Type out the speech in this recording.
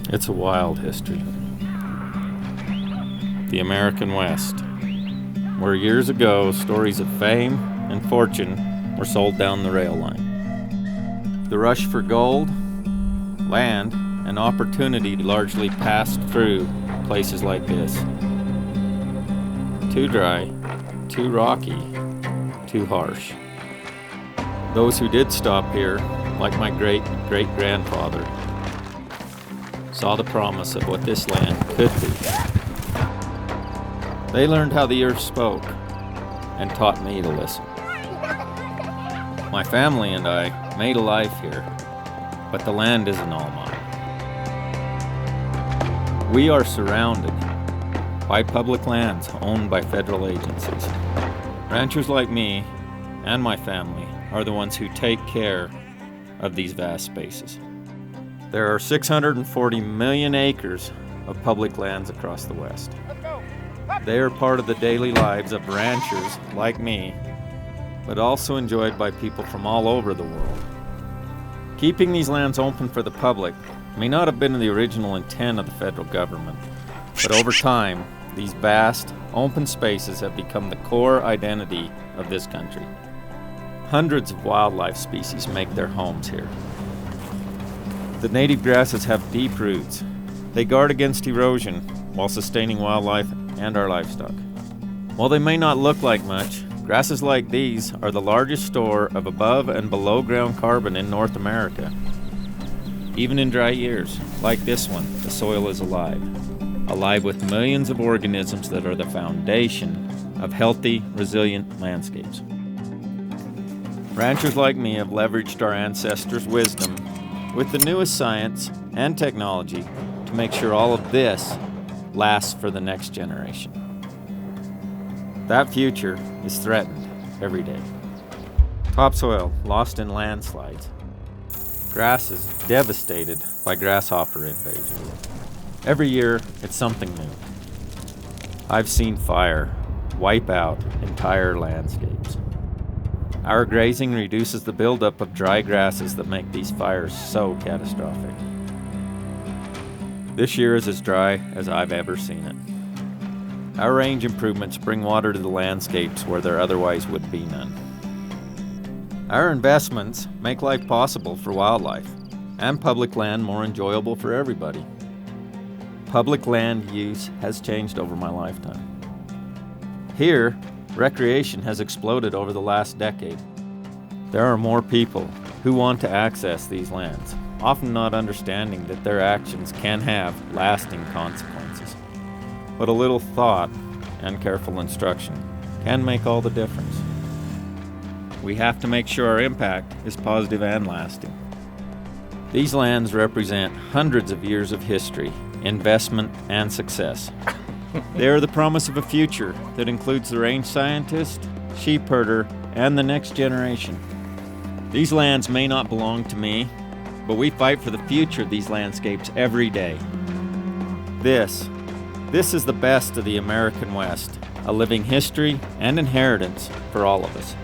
It's a wild history. The American West, where years ago stories of fame and fortune were sold down the rail line. The rush for gold, land, and opportunity largely passed through places like this. Too dry, too rocky, too harsh. Those who did stop here, like my great-great-grandfather, saw the promise of what this land could be. They learned how the earth spoke and taught me to listen. My family and I made a life here, but the land isn't all mine. We are surrounded by public lands owned by federal agencies. Ranchers like me and my family are the ones who take care of these vast spaces. There are 640 million acres of public lands across the West. They are part of the daily lives of ranchers like me, but also enjoyed by people from all over the world. Keeping these lands open for the public may not have been the original intent of the federal government, but over time, these vast, open spaces have become the core identity of this country. Hundreds of wildlife species make their homes here. The native grasses have deep roots. They guard against erosion while sustaining wildlife and our livestock. While they may not look like much, grasses like these are the largest store of above and below ground carbon in North America. Even in dry years, like this one, the soil is alive with millions of organisms that are the foundation of healthy, resilient landscapes. Ranchers like me have leveraged our ancestors' wisdom with the newest science and technology to make sure all of this lasts for the next generation. That future is threatened every day. Topsoil lost in landslides. Grasses devastated by grasshopper invasion. Every year, it's something new. I've seen fire wipe out entire landscapes. Our grazing reduces the buildup of dry grasses that make these fires so catastrophic. This year is as dry as I've ever seen it. Our range improvements bring water to the landscapes where there otherwise would be none. Our investments make life possible for wildlife and public land more enjoyable for everybody. Public land use has changed over my lifetime. Here, recreation has exploded over the last decade. There are more people who want to access these lands, often not understanding that their actions can have lasting consequences. But a little thought and careful instruction can make all the difference. We have to make sure our impact is positive and lasting. These lands represent hundreds of years of history, investment, and success. They are the promise of a future that includes the range scientist, sheep herder, and the next generation. These lands may not belong to me, but we fight for the future of these landscapes every day. This is the best of the American West, a living history and inheritance for all of us.